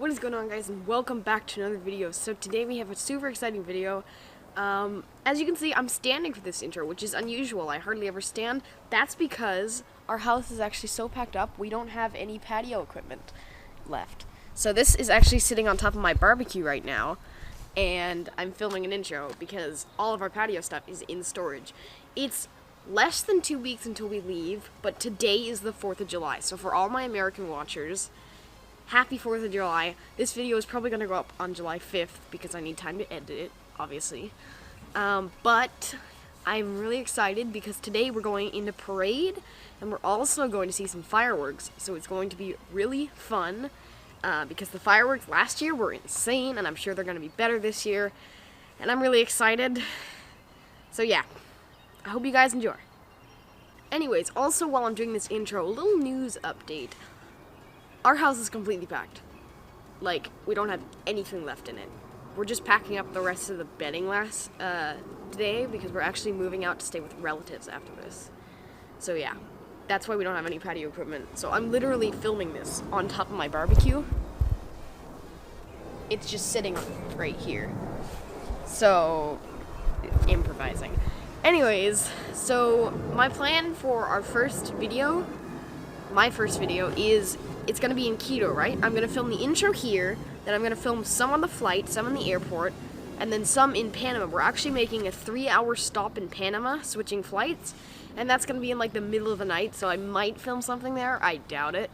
What is going on, guys, and welcome back to another video. So today we have a super exciting video. As you can see, I'm standing for this intro, which is unusual. I hardly ever stand. That's because our house is actually so packed up, we don't have any patio equipment left. So this is actually sitting on top of my barbecue right now, and I'm filming an intro because all of our patio stuff is in storage. It's less than 2 weeks until we leave, but today is the 4th of July. So for all my American watchers, happy 4th of July. This video is probably going to go up on July 5th because I need time to edit it, obviously. But I'm really excited because today we're going into parade and we're also going to see some fireworks. So it's going to be really fun because the fireworks last year were insane and I'm sure they're going to be better this year. And I'm really excited. So yeah, I hope you guys enjoy. Anyways, also while I'm doing this intro, a little news update. Our house is completely packed. Like, we don't have anything left in it. We're just packing up the rest of the bedding today because we're actually moving out to stay with relatives after this. So yeah, that's why we don't have any patio equipment. So I'm literally filming this on top of my barbecue. It's just sitting right here. So, improvising. Anyways, so my plan for our first video, is it's going to be in Quito, right? I'm going to film the intro here, then I'm going to film some on the flight, some in the airport, and then some in Panama. We're actually making a 3-hour stop in Panama, switching flights, and that's going to be in like the middle of the night, so I might film something there. I doubt it.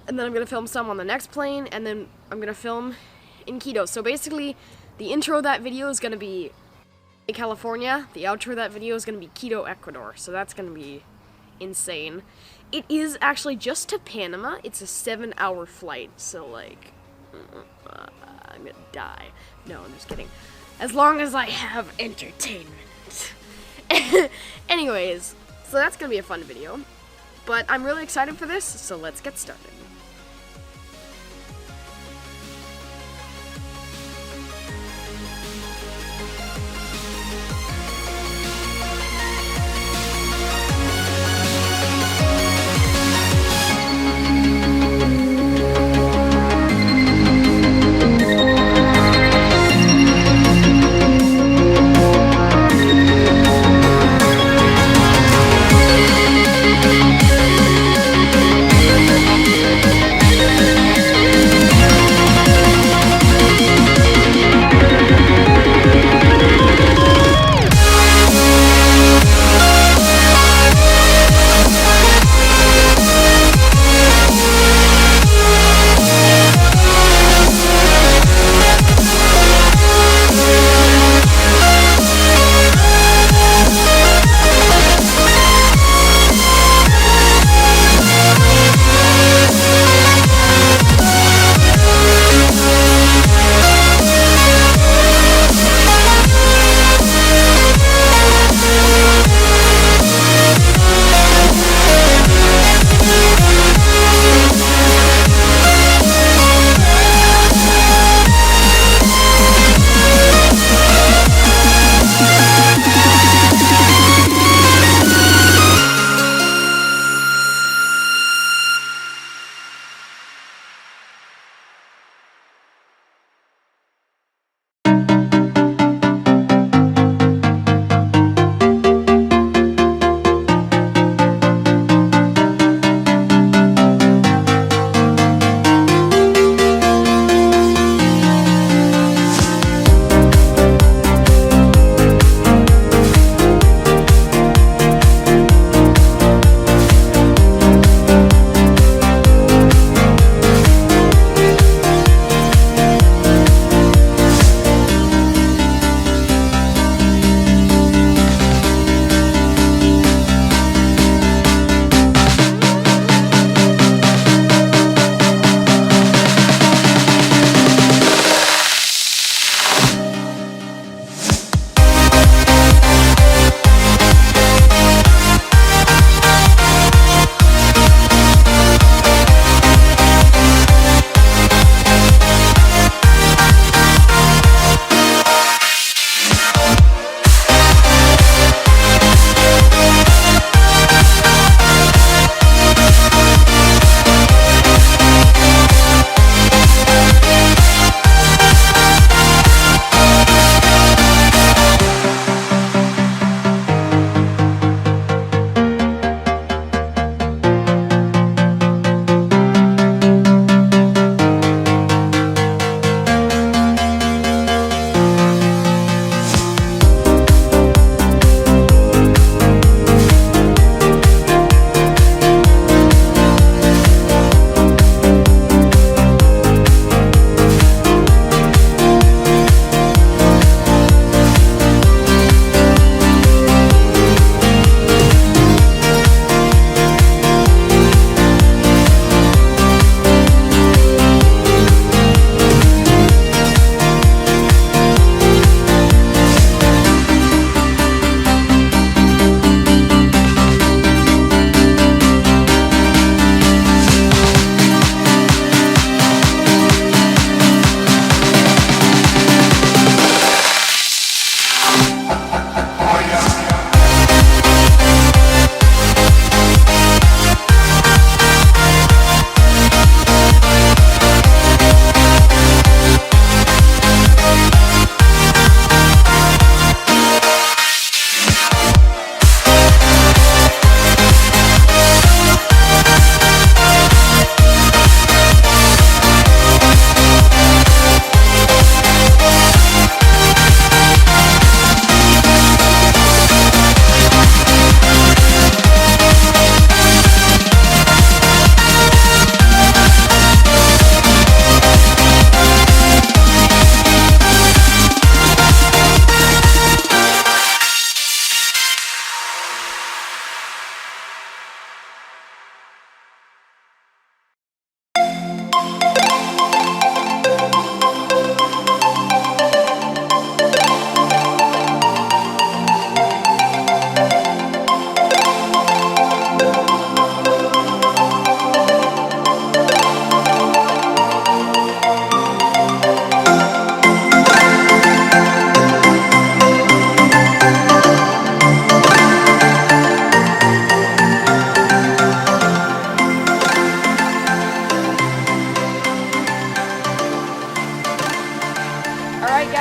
And then I'm going to film some on the next plane, and then I'm going to film in Quito. So basically, the intro of that video is going to be in California. The outro of that video is going to be Quito, Ecuador. So that's going to be insane. It is actually just to Panama. It's a 7-hour flight, so like, I'm gonna die. No, I'm just kidding. As long as I have entertainment. Anyways, so that's gonna be a fun video. But I'm really excited for this, so let's get started.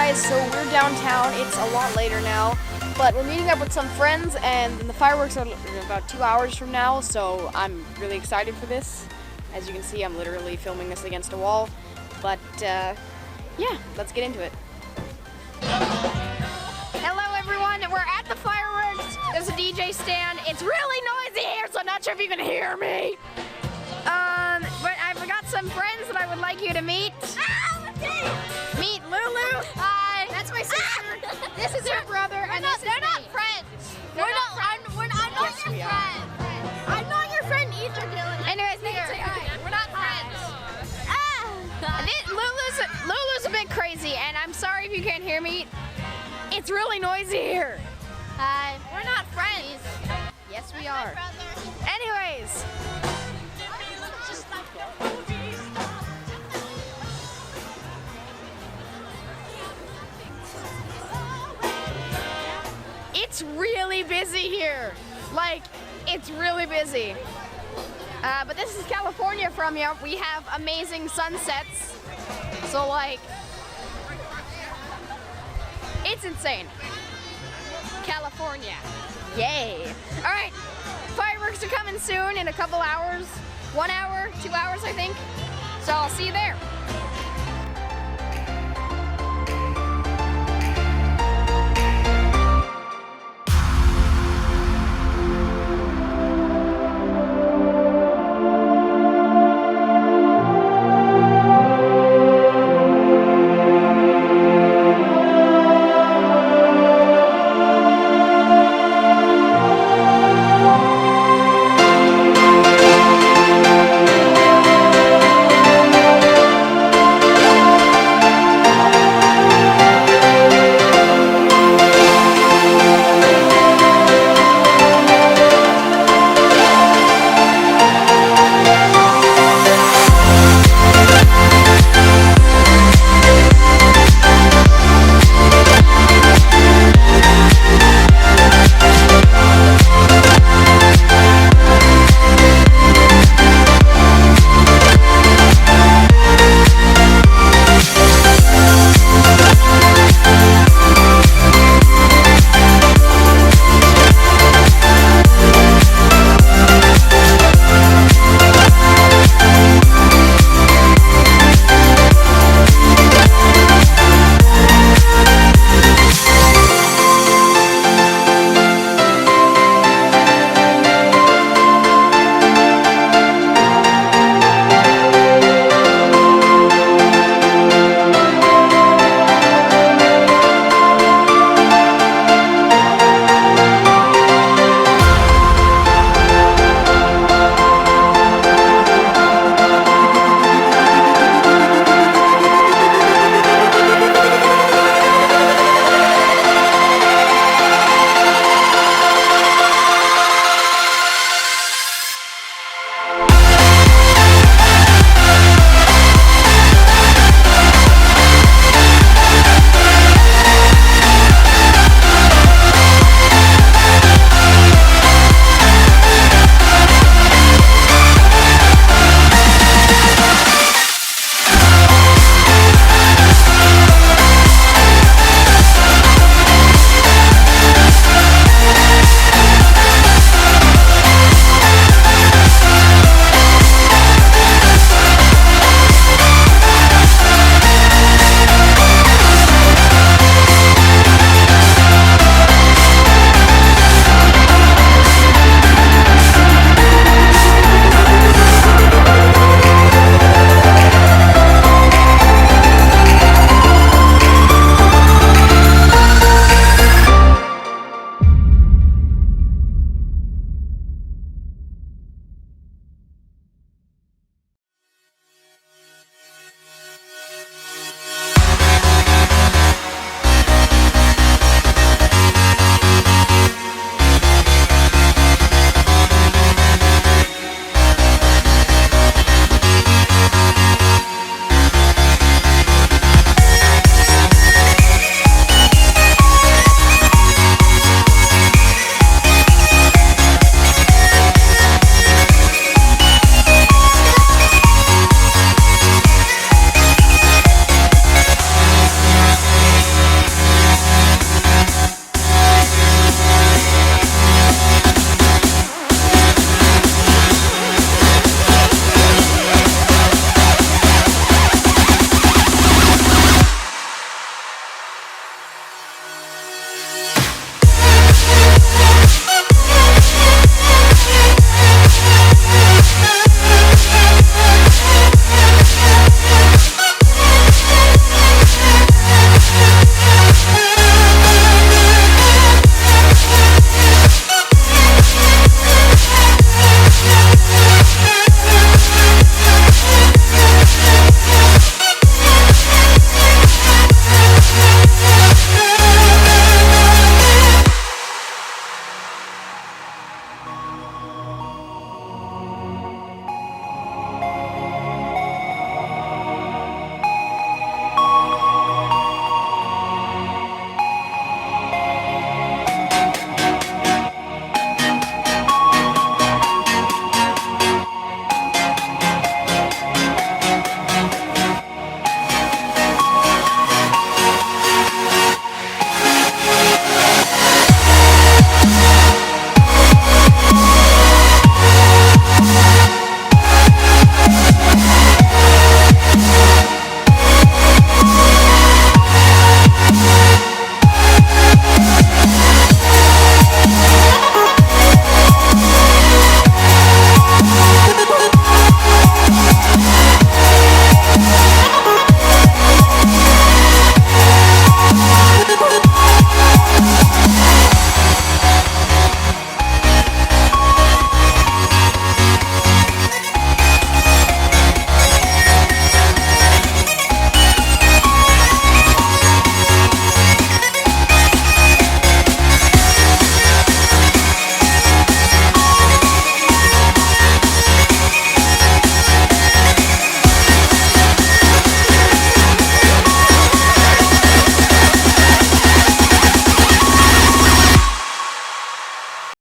guys, so we're downtown. It's a lot later now, but we're meeting up with some friends, and the fireworks are in about 2 hours from now, so I'm really excited for this. As you can see, I'm literally filming this against a wall, but yeah, let's get into it. Hello everyone, we're at the fireworks. There's a DJ stand. It's really noisy here, so I'm not sure if you can hear me. But I've got some friends that I would like you to meet. Meet Lulu. Hi. That's my sister. This is her brother, and they're not friends. I'm not your friend. I'm not your friend either, Dylan. Anyways, say hi. We're not friends. Lulu's a bit crazy, and I'm sorry if you can't hear me. It's really noisy here. Hi. We're not friends. Yes, we are. Anyways. It's really busy here. Like, it's really busy. But this is California from you. We have amazing sunsets. So, like, it's insane. California. Yay. All right, fireworks are coming soon in a couple hours. 1 hour, 2 hours, I think. So I'll see you there.